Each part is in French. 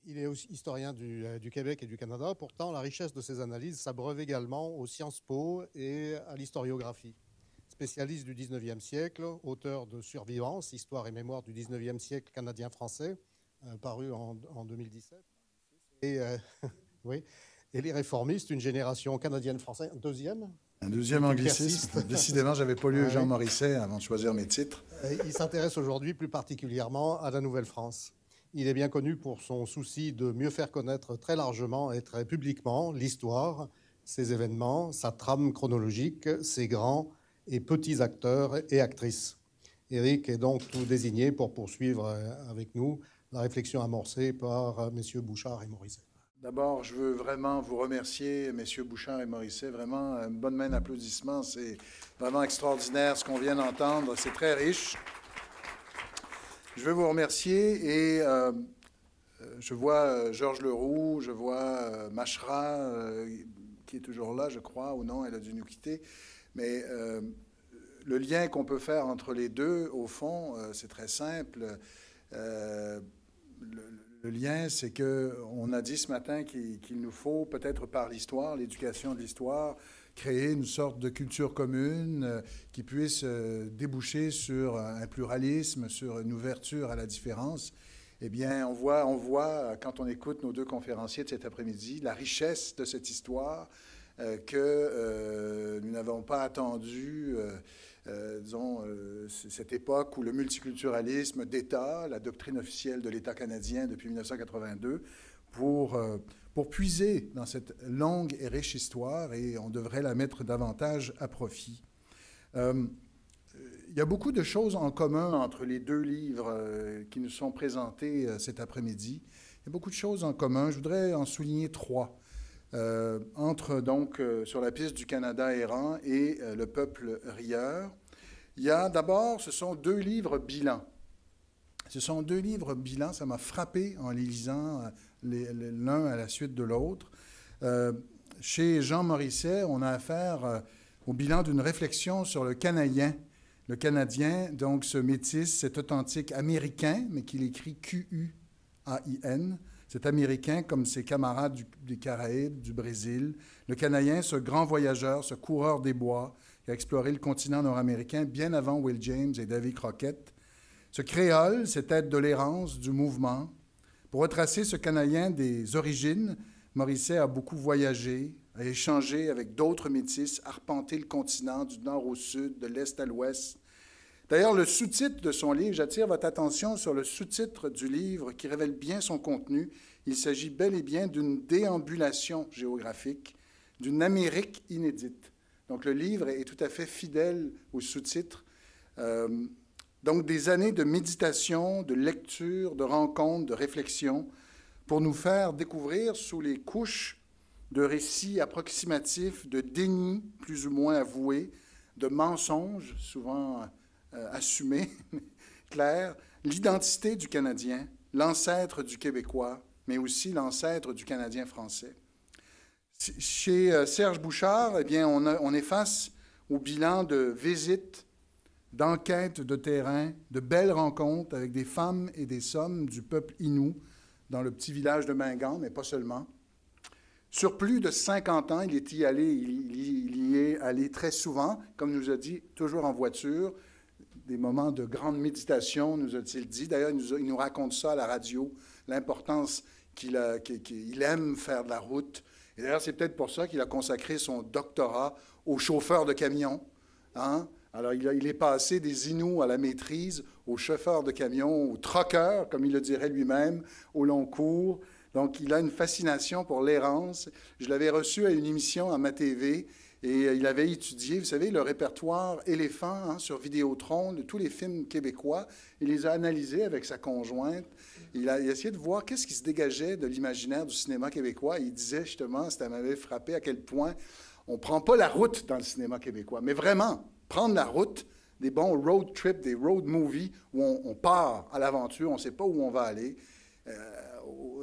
Il est aussi historien du Québec et du Canada. Pourtant, la richesse de ses analyses s'abreuve également aux Sciences Po et à l'historiographie. Spécialiste du 19e siècle, auteur de Survivance, Histoire et mémoire du 19e siècle canadien-français, paru en 2017. Et, oui. Et Les Réformistes, une génération canadienne-française, un deuxième anglicisme. Décidément, je n'avais pas lu Jean Morisset avant de choisir mes titres. Il s'intéresse aujourd'hui plus particulièrement à la Nouvelle-France. Il est bien connu pour son souci de mieux faire connaître très largement et très publiquement l'histoire, ses événements, sa trame chronologique, ses grands et petits acteurs et actrices. Éric est donc tout désigné pour poursuivre avec nous la réflexion amorcée par messieurs Bouchard et Morisset. D'abord, je veux vraiment vous remercier, messieurs Bouchard et Morisset. Vraiment, une bonne main d'applaudissements. C'est vraiment extraordinaire ce qu'on vient d'entendre. C'est très riche. Je veux vous remercier et je vois Georges Leroux, je vois Machra, qui est toujours là, je crois, ou non, elle a dû nous quitter. Mais le lien qu'on peut faire entre les deux, au fond, c'est très simple. Le lien, c'est qu'on a dit ce matin qu'il nous faut, peut-être par l'histoire, l'éducation de l'histoire, créer une sorte de culture commune qui puisse déboucher sur un pluralisme, sur une ouverture à la différence. Eh bien, on voit, quand on écoute nos deux conférenciers de cet après-midi, la richesse de cette histoire que nous n'avons pas attendu, disons, cette époque où le multiculturalisme d'État, la doctrine officielle de l'État canadien depuis 1982, pour puiser dans cette longue et riche histoire, et on devrait la mettre davantage à profit. Il y a beaucoup de choses en commun entre les deux livres qui nous sont présentés cet après-midi. Il y a beaucoup de choses en commun. Je voudrais en souligner trois. Entre donc sur la piste du Canada errant et le peuple rieur. Il y a d'abord, ce sont deux livres bilans. Ce sont deux livres bilans, ça m'a frappé en les lisant l'un à la suite de l'autre. Chez Jean Morisset, on a affaire au bilan d'une réflexion sur le Canadien. Le Canadien, donc ce métis, cet authentique américain, mais qu'il écrit Q-U-A-I-N, cet Américain comme ses camarades des Caraïbes, du Brésil. Le Canadien, ce grand voyageur, ce coureur des bois qui a exploré le continent nord-américain bien avant Will James et Davy Crockett. Ce créole, cette aide de l'errance, du mouvement. Pour retracer ce Canadien des origines, Morisset a beaucoup voyagé, a échangé avec d'autres métis, arpenté le continent du nord au sud, de l'est à l'ouest. D'ailleurs, le sous-titre de son livre, j'attire votre attention sur le sous-titre du livre qui révèle bien son contenu. Il s'agit bel et bien d'une déambulation géographique, d'une Amérique inédite. Donc, le livre est tout à fait fidèle au sous-titre. Donc, des années de méditation, de lecture, de rencontres, de réflexion, pour nous faire découvrir sous les couches de récits approximatifs, de déni plus ou moins avoués, de mensonges souvent assumés, clairs, l'identité du Canadien, l'ancêtre du Québécois, mais aussi l'ancêtre du Canadien français. Chez Serge Bouchard, eh bien, on est face au bilan de visites, d'enquêtes de terrain, de belles rencontres avec des femmes et des hommes du peuple Innu dans le petit village de Mingan, mais pas seulement. Sur plus de 50 ans, il y est allé très souvent, comme nous a dit, toujours en voiture, des moments de grande méditation, nous a-t-il dit. D'ailleurs, il nous raconte ça à la radio, l'importance qu'il aime faire de la route. Et d'ailleurs, c'est peut-être pour ça qu'il a consacré son doctorat aux chauffeurs de camions. Hein? Alors, il est passé des Inuits à la maîtrise, aux chauffeurs de camions, aux truckers, comme il le dirait lui-même, au long cours. Donc, il a une fascination pour l'errance. Je l'avais reçu à une émission à ma TV et il avait étudié, vous savez, le répertoire éléphant sur Vidéotron de tous les films québécois. Il les a analysés avec sa conjointe. Il a essayé de voir qu'est-ce qui se dégageait de l'imaginaire du cinéma québécois. Et il disait justement, ça m'avait frappé à quel point on ne prend pas la route dans le cinéma québécois, mais vraiment, prendre la route, des bons road trips, des road movies où on part à l'aventure, on ne sait pas où on va aller.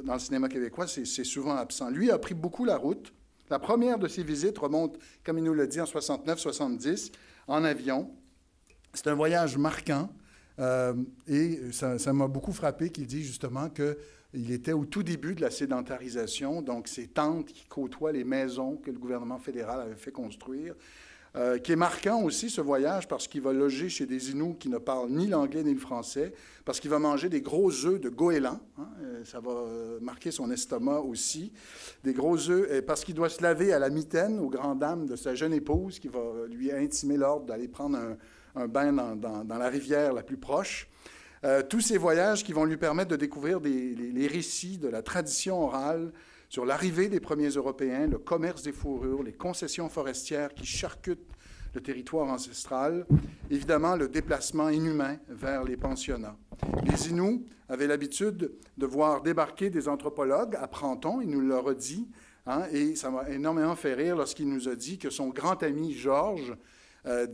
Dans le cinéma québécois, c'est souvent absent. Lui a pris beaucoup la route. La première de ses visites remonte, comme il nous l'a dit, en 69-70, en avion. C'est un voyage marquant. Et ça m'a beaucoup frappé qu'il dise justement qu'il était au tout début de la sédentarisation, donc ces tentes qui côtoient les maisons que le gouvernement fédéral avait fait construire, qui est marquant aussi, ce voyage, parce qu'il va loger chez des Inuits qui ne parlent ni l'anglais ni le français, parce qu'il va manger des gros œufs de goéland, hein, ça va marquer son estomac aussi, des gros œufs, et parce qu'il doit se laver à la mitaine aux grandes dames de sa jeune épouse, qui va lui intimer l'ordre d'aller prendre un bain dans la rivière la plus proche. Tous ces voyages qui vont lui permettre de découvrir les récits de la tradition orale sur l'arrivée des premiers Européens, le commerce des fourrures, les concessions forestières qui charcutent le territoire ancestral, évidemment le déplacement inhumain vers les pensionnats. Les Inuits avaient l'habitude de voir débarquer des anthropologues à Prenton, il nous l'a redit, hein, et ça m'a énormément fait rire lorsqu'il nous a dit que son grand ami Georges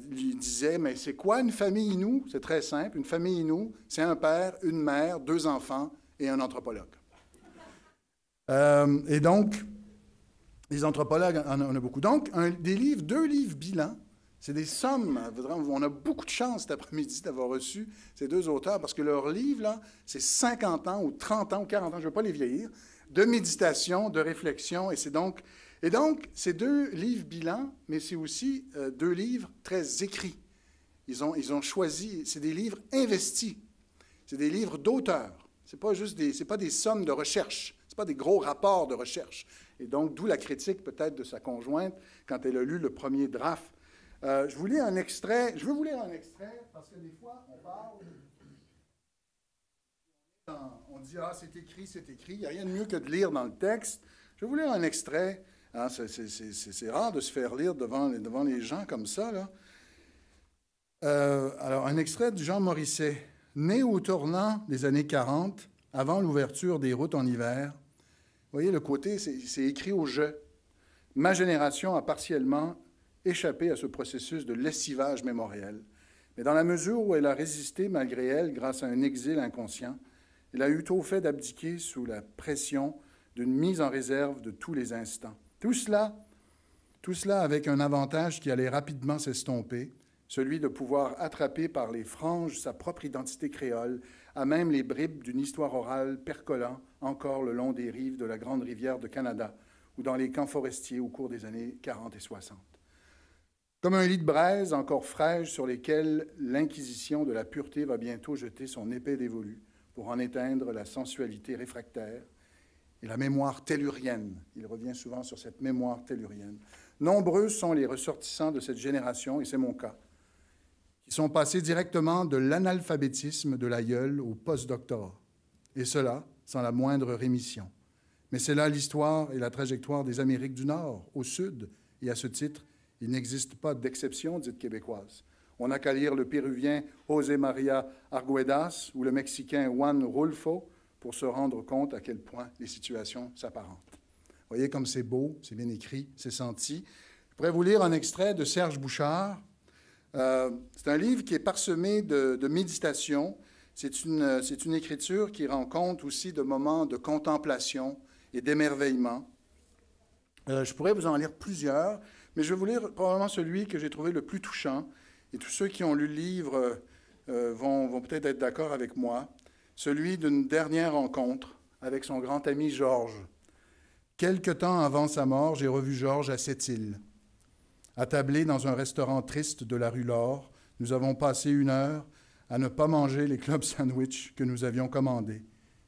lui disait, mais c'est quoi une famille Inou? C'est très simple, une famille Inou, c'est un père, une mère, 2 enfants et un anthropologue. Et donc, les anthropologues, on a beaucoup. Donc, 2 livres bilans, c'est des sommes. On a beaucoup de chance cet après-midi d'avoir reçu ces 2 auteurs parce que leurs livres, là, c'est 50 ans ou 30 ans ou 40 ans, je ne veux pas les vieillir, de méditation, de réflexion. Et c'est 2 livres bilans, mais c'est aussi 2 livres très écrits. Ils ont choisi, c'est des livres investis. C'est des livres d'auteurs. Ce n'est pas des sommes de recherche. Ce n'est pas des gros rapports de recherche. Et donc, d'où la critique peut-être de sa conjointe quand elle a lu le premier draft. Je veux vous lire un extrait parce que des fois, on parle, on dit « Ah, c'est écrit, c'est écrit ». Il n'y a rien de mieux que de lire dans le texte. Je vais vous lire un extrait. Hein, c'est rare de se faire lire devant les gens comme ça, là. Alors, un extrait de Jean Morisset. Né au tournant des années 40, avant l'ouverture des routes en hiver. Vous voyez, le côté, c'est écrit au « je ». Ma génération a partiellement échappé à ce processus de lessivage mémoriel. Mais dans la mesure où elle a résisté malgré elle, grâce à un exil inconscient, elle a eu tôt fait d'abdiquer sous la pression d'une mise en réserve de tous les instants. Tout cela avec un avantage qui allait rapidement s'estomper, celui de pouvoir attraper par les franges sa propre identité créole, à même les bribes d'une histoire orale percolant encore le long des rives de la grande rivière de Canada ou dans les camps forestiers au cours des années 40 et 60. Comme un lit de braise encore fraîche sur lesquels l'inquisition de la pureté va bientôt jeter son épée dévolue pour en éteindre la sensualité réfractaire et la mémoire tellurienne. Il revient souvent sur cette mémoire tellurienne. Nombreux sont les ressortissants de cette génération, et c'est mon cas, qui sont passés directement de l'analphabétisme de l'aïeul au post-doctorat, et cela sans la moindre rémission. Mais c'est là l'histoire et la trajectoire des Amériques du Nord, au Sud, et à ce titre, il n'existe pas d'exception dite québécoise. On n'a qu'à lire le Péruvien José María Arguedas ou le Mexicain Juan Rulfo pour se rendre compte à quel point les situations s'apparentent. Vous voyez comme c'est beau, c'est bien écrit, c'est senti. Je pourrais vous lire un extrait de Serge Bouchard. C'est un livre qui est parsemé de méditation. C'est une écriture qui rend compte aussi de moments de contemplation et d'émerveillement. Je pourrais vous en lire plusieurs, mais je vais vous lire probablement celui que j'ai trouvé le plus touchant. Et tous ceux qui ont lu le livre vont peut-être être d'accord avec moi. Celui d'une dernière rencontre avec son grand ami Georges. Quelque temps avant sa mort, j'ai revu Georges à Sept-Îles. Attablés dans un restaurant triste de la rue Laure, nous avons passé 1 heure à ne pas manger les club sandwichs que nous avions commandés.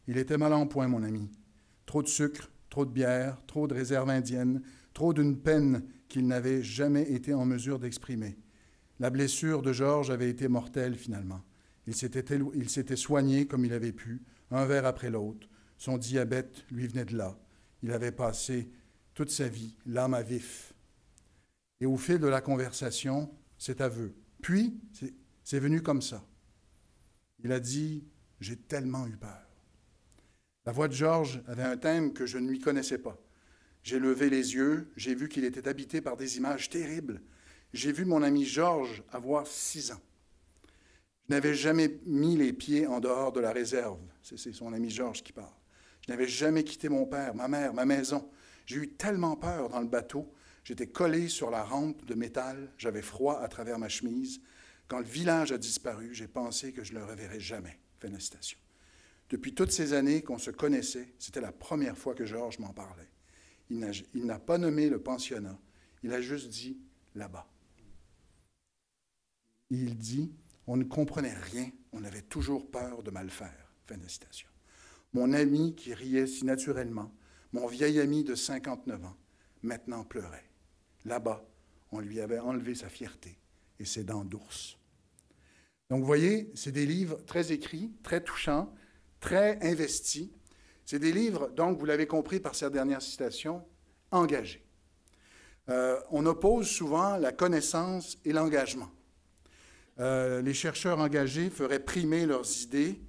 Il était mal en point, mon ami. Trop de sucre, trop de bière, trop de réserve indienne, trop d'une peine qu'il n'avait jamais été en mesure d'exprimer. La blessure de Georges avait été mortelle, finalement. Il s'était soigné comme il avait pu, un verre après l'autre. Son diabète lui venait de là. Il avait passé toute sa vie, l'âme à vif. Et au fil de la conversation, cet aveu. Puis, c'est venu comme ça. Il a dit « J'ai tellement eu peur ». La voix de Georges avait un thème que je ne lui connaissais pas. J'ai levé les yeux, j'ai vu qu'il était habité par des images terribles. J'ai vu mon ami Georges avoir 6 ans. Je n'avais jamais mis les pieds en dehors de la réserve. C'est son ami Georges qui parle. Je n'avais jamais quitté mon père, ma mère, ma maison. J'ai eu tellement peur dans le bateau. J'étais collé sur la rampe de métal. J'avais froid à travers ma chemise. Quand le village a disparu, j'ai pensé que je ne le reverrais jamais. Fin de citation. Depuis toutes ces années qu'on se connaissait, c'était la première fois que Georges m'en parlait. Il n'a pas nommé le pensionnat, il a juste dit « là-bas ». Il dit « on ne comprenait rien, on avait toujours peur de mal faire ». Fin de citation. Mon ami qui riait si naturellement, mon vieil ami de 59 ans, maintenant pleurait. Là-bas, on lui avait enlevé sa fierté et ses dents d'ours. Donc, vous voyez, c'est des livres très écrits, très touchants, très investis. C'est des livres, donc, vous l'avez compris par cette dernière citation, engagés. On oppose souvent la connaissance et l'engagement. Les chercheurs engagés feraient primer leurs idées,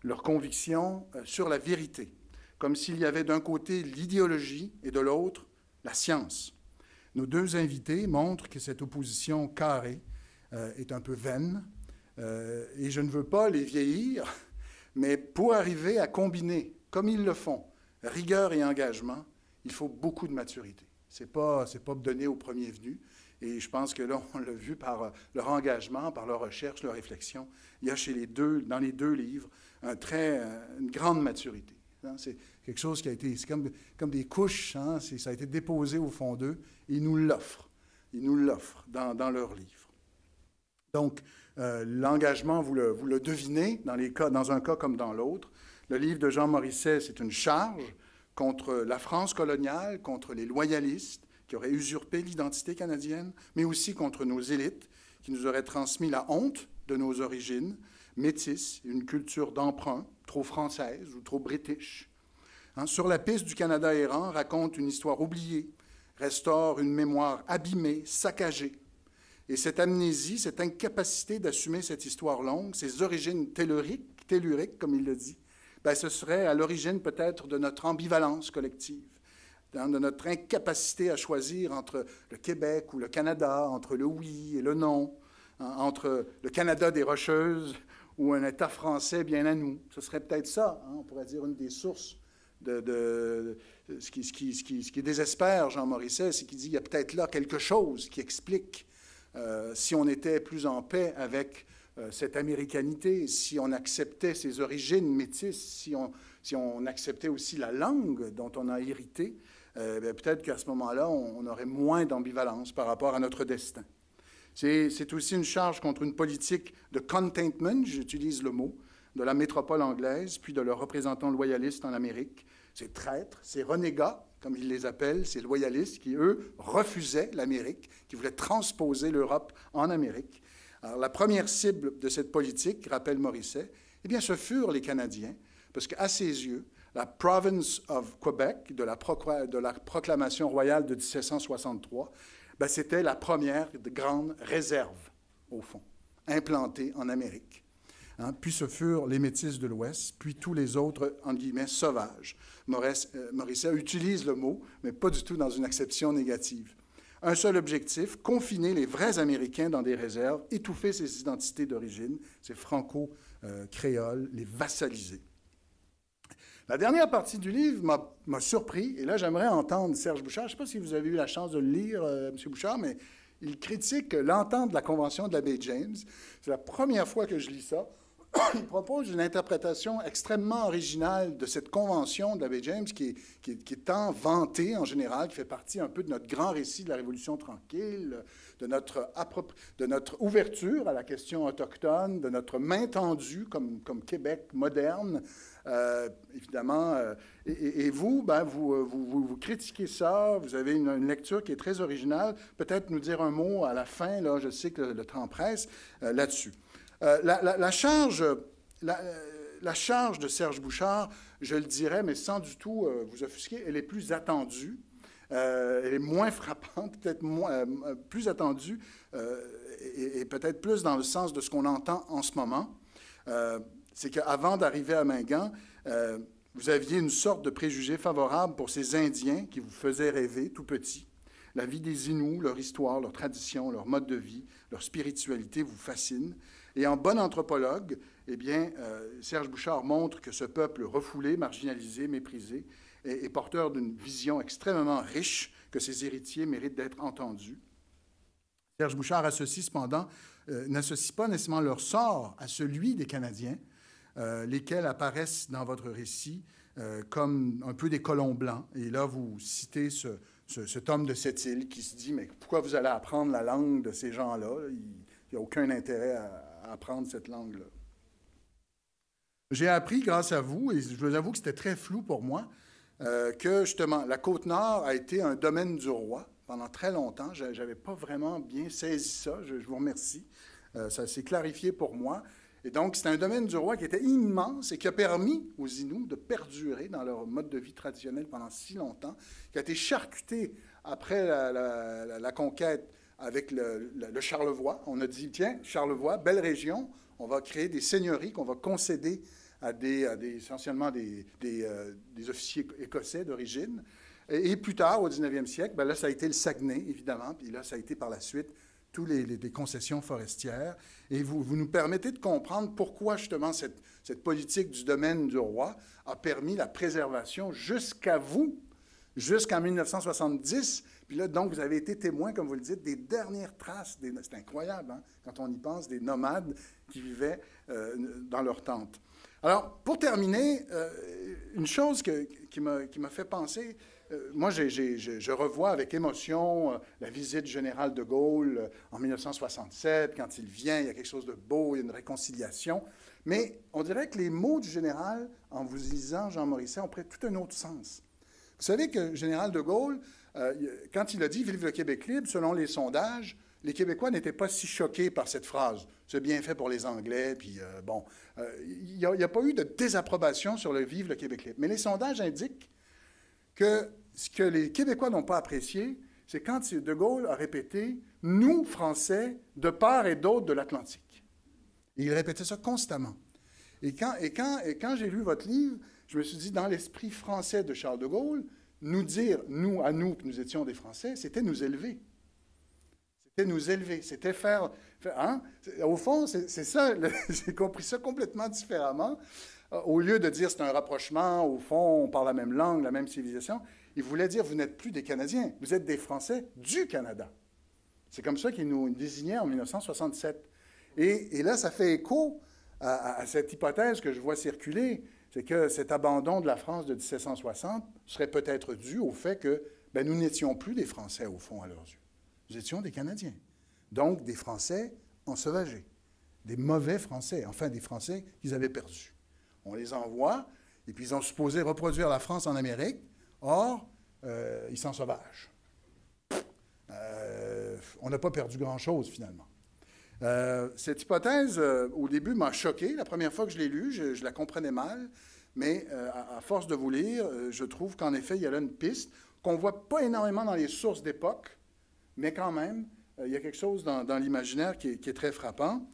leurs convictions sur la vérité, comme s'il y avait d'un côté l'idéologie et de l'autre la science. Nos deux invités montrent que cette opposition carrée est un peu vaine, et je ne veux pas les vieillir, mais pour arriver à combiner, comme ils le font, rigueur et engagement, il faut beaucoup de maturité. Ce n'est pas donné au premier venu. Et je pense que là, on l'a vu par leur engagement, par leur recherche, leur réflexion. Il y a dans les deux livres une grande maturité. Hein? C'est quelque chose qui a été, c'est comme des couches, hein? Ça a été déposé au fond d'eux, et ils nous l'offrent. Ils nous l'offrent dans leurs livres. Donc, l'engagement, vous le devinez, dans un cas comme dans l'autre. Le livre de Jean Morisset, c'est une charge contre la France coloniale, contre les loyalistes, qui auraient usurpé l'identité canadienne, mais aussi contre nos élites, qui nous auraient transmis la honte de nos origines, métisses, une culture d'emprunt, trop française ou trop british. Hein, Sur la piste du Canada errant raconte une histoire oubliée, restaure une mémoire abîmée, saccagée. Et cette amnésie, cette incapacité d'assumer cette histoire longue, ces origines telluriques, comme il le dit, ben, ce serait à l'origine peut-être de notre ambivalence collective, de notre incapacité à choisir entre le Québec ou le Canada, entre le oui et le non, entre le Canada des Rocheuses ou un État français bien à nous. Ce serait peut-être ça, hein, on pourrait dire, une des sources de ce qui désespère Jean Morisset, c'est qu'il dit qu'il y a peut-être là quelque chose qui explique si on était plus en paix avec cette américanité, si on acceptait ses origines métisses, si on acceptait aussi la langue dont on a hérité, peut-être qu'à ce moment-là, on aurait moins d'ambivalence par rapport à notre destin. C'est aussi une charge contre une politique de containment, j'utilise le mot, de la métropole anglaise, puis de leurs représentants loyalistes en Amérique. Ces traîtres, ces renégats, comme ils les appellent, ces loyalistes qui, eux, refusaient l'Amérique, qui voulaient transposer l'Europe en Amérique. Alors, la première cible de cette politique, rappelle Morisset, eh bien, ce furent les Canadiens, parce qu'à ses yeux, la Province of Quebec, de la proclamation royale de 1763, ben, c'était la première grande réserve, au fond, implantée en Amérique. Hein, puis ce furent les Métis de l'Ouest, puis tous les autres, entre guillemets, sauvages. Morisset utilise le mot, mais pas du tout dans une acception négative. Un seul objectif, confiner les vrais Américains dans des réserves, étouffer ces identités d'origine, ces franco-créoles, les vassaliser. La dernière partie du livre m'a surpris, et là j'aimerais entendre Serge Bouchard. Je ne sais pas si vous avez eu la chance de le lire, M. Bouchard, mais il critique l'entente de la Convention de la baie James. C'est la première fois que je lis ça. Il propose une interprétation extrêmement originale de cette convention de la baie James qui est tant vantée en général, qui fait partie un peu de notre grand récit de la Révolution tranquille, de notre ouverture à la question autochtone, de notre main tendue comme Québec moderne. Évidemment, et vous, ben, vous critiquez ça, vous avez une lecture qui est très originale. Peut-être nous dire un mot à la fin, là, je sais que le temps presse, là-dessus. La charge de Serge Bouchard, je le dirais, mais sans du tout vous offusquer, elle est plus attendue, elle est moins frappante, peut-être plus attendue, et peut-être plus dans le sens de ce qu'on entend en ce moment. C'est qu'avant d'arriver à Mingan, vous aviez une sorte de préjugé favorable pour ces Indiens qui vous faisaient rêver tout petit. La vie des Inuits, leur histoire, leur tradition, leur mode de vie, leur spiritualité vous fascinent. Et en bon anthropologue, eh bien, Serge Bouchard montre que ce peuple refoulé, marginalisé, méprisé, est porteur d'une vision extrêmement riche, que ses héritiers méritent d'être entendus. Serge Bouchard associe cependant n'associent pas nécessairement leur sort à celui des Canadiens, lesquels apparaissent dans votre récit comme un peu des colons blancs. Et là, vous citez cet homme de cette île qui se dit, mais pourquoi vous allez apprendre la langue de ces gens-là? Il n'y a aucun intérêt à apprendre cette langue-là. J'ai appris, grâce à vous, et je vous avoue que c'était très flou pour moi, que justement, la Côte-Nord a été un domaine du roi pendant très longtemps. Je n'avais pas vraiment bien saisi ça. Je vous remercie. Ça s'est clarifié pour moi. Et donc, c'est un domaine du roi qui était immense et qui a permis aux Inuits de perdurer dans leur mode de vie traditionnel pendant si longtemps, qui a été charcuté après la conquête avec le Charlevoix. On a dit, tiens, Charlevoix, belle région, on va créer des seigneuries qu'on va concéder essentiellement des officiers écossais d'origine. Et plus tard, au 19e siècle, ben là, ça a été le Saguenay, évidemment, puis là, ça a été par la suite toutes les concessions forestières. Et vous nous permettez de comprendre pourquoi, justement, cette politique du domaine du roi a permis la préservation jusqu'à vous, jusqu'en 1970. Puis là, donc, vous avez été témoin, comme vous le dites, des dernières traces. C'est incroyable, hein, quand on y pense, des nomades qui vivaient dans leurs tentes. Alors, pour terminer, une chose qui m'a fait penser, moi, je revois avec émotion la visite du général de Gaulle en 1967. Quand il vient, il y a quelque chose de beau, il y a une réconciliation. Mais on dirait que les mots du général, en vous lisant Jean Morisset, ont pris tout un autre sens. Vous savez que le général de Gaulle, quand il a dit « Vive le Québec libre », selon les sondages, les Québécois n'étaient pas si choqués par cette phrase. C'est bien fait pour les Anglais, puis bon. Il n'y a pas eu de désapprobation sur le « Vive le Québec libre ». Mais les sondages indiquent que ce que les Québécois n'ont pas apprécié, c'est quand de Gaulle a répété « Nous, Français, de part et d'autre de l'Atlantique ». Et il répétait ça constamment. Et quand j'ai lu votre livre, je me suis dit, dans l'esprit français de Charles de Gaulle, nous dire, à nous, que nous étions des Français, c'était nous élever. C'était nous élever, c'était faire hein? Au fond, c'est ça, j'ai compris ça complètement différemment. Au lieu de dire c'est un rapprochement, au fond, on parle la même langue, la même civilisation, il voulait dire vous n'êtes plus des Canadiens, vous êtes des Français du Canada. C'est comme ça qu'il nous désignait en 1967. Et là, ça fait écho à cette hypothèse que je vois circuler, c'est que cet abandon de la France de 1760 serait peut-être dû au fait que nous n'étions plus des Français, au fond, à leurs yeux. Nous étions des Canadiens. Donc, des Français ensauvagés, des mauvais Français, enfin des Français qu'ils avaient perdus. On les envoie, et puis ils ont supposé reproduire la France en Amérique. Or, ils s'ensauvagent. On n'a pas perdu grand-chose, finalement. Cette hypothèse, au début, m'a choqué. La première fois que je l'ai lue, je la comprenais mal. Mais à force de vous lire, je trouve qu'en effet, il y a là une piste qu'on ne voit pas énormément dans les sources d'époque, mais quand même, il y a quelque chose dans l'imaginaire qui est très frappant.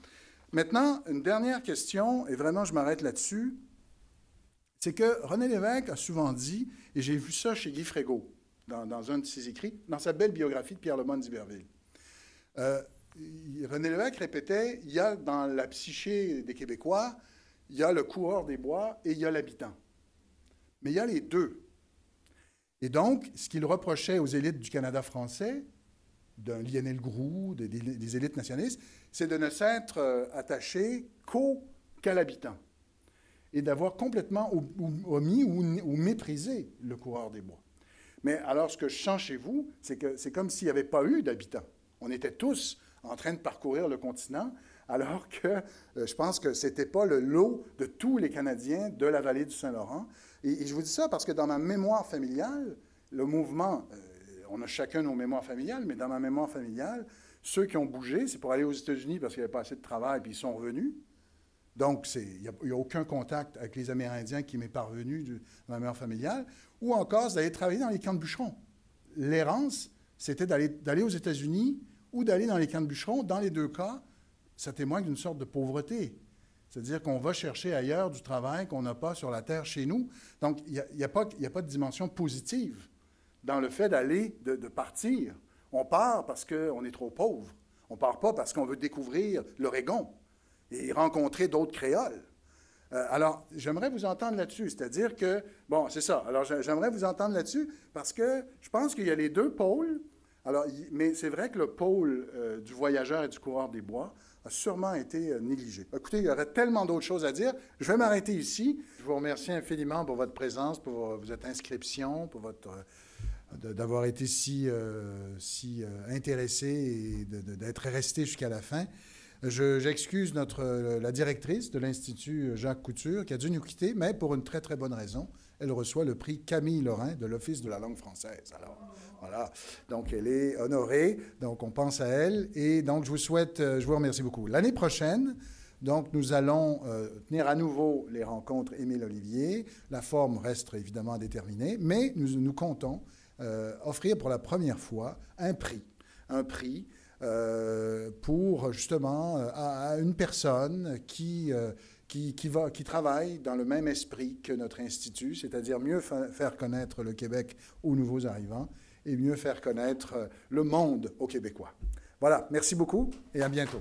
Maintenant, une dernière question, et vraiment, je m'arrête là-dessus, c'est que René Lévesque a souvent dit, et j'ai vu ça chez Guy Frégault, dans un de ses écrits, dans sa belle biographie de Pierre Lemoyne d'Iberville. René Lévesque répétait, il y a dans la psyché des Québécois, il y a le coureur des bois et il y a l'habitant. Mais il y a les deux. Et donc, ce qu'il reprochait aux élites du Canada français, d'un Lionel Groulx, des élites nationalistes, c'est de ne s'être attaché qu'à l'habitant et d'avoir complètement omis ou méprisé le coureur des bois. Mais alors, ce que je sens chez vous, c'est que c'est comme s'il n'y avait pas eu d'habitants. On était tous en train de parcourir le continent, alors que je pense que ce n'était pas le lot de tous les Canadiens de la vallée du Saint-Laurent. Et je vous dis ça parce que dans ma mémoire familiale, le mouvement, on a chacun nos mémoires familiales, mais dans ma mémoire familiale, ceux qui ont bougé, c'est pour aller aux États-Unis parce qu'il n'y avait pas assez de travail, puis ils sont revenus. Donc, il n'y a aucun contact avec les Amérindiens qui m'est parvenu dans ma mémoire familiale. Ou encore, c'est d'aller travailler dans les camps de bûcherons. L'errance, c'était d'aller aux États-Unis ou d'aller dans les camps de bûcherons. Dans les deux cas, ça témoigne d'une sorte de pauvreté. C'est-à-dire qu'on va chercher ailleurs du travail qu'on n'a pas sur la terre chez nous. Donc, il n'y a pas de dimension positive dans le fait de partir. On part parce qu'on est trop pauvre. On ne part pas parce qu'on veut découvrir l'Oregon et rencontrer d'autres créoles. Alors, j'aimerais vous entendre là-dessus. C'est-à-dire que, bon, c'est ça. Alors, j'aimerais vous entendre là-dessus parce que je pense qu'il y a les deux pôles. Alors, mais c'est vrai que le pôle du voyageur et du coureur des bois a sûrement été négligé. Écoutez, il y aurait tellement d'autres choses à dire. Je vais m'arrêter ici. Je vous remercie infiniment pour votre présence, pour votre inscription, pour d'avoir été si intéressé et d'être resté jusqu'à la fin. J'excuse la directrice de l'Institut Jacques Couture qui a dû nous quitter, mais pour une très, très bonne raison. Elle reçoit le prix Camille Lorrain de l'Office de la langue française. Alors, voilà. Donc, elle est honorée. Donc, on pense à elle. Et donc, je vous remercie beaucoup. L'année prochaine, donc, nous allons tenir à nouveau les rencontres Émile Olivier. La forme reste évidemment à déterminer, mais nous comptons offrir pour la première fois un prix. Pour justement à une personne qui travaille dans le même esprit que notre institut, c'est-à-dire mieux faire connaître le Québec aux nouveaux arrivants et mieux faire connaître le monde aux Québécois. Voilà, merci beaucoup et à bientôt.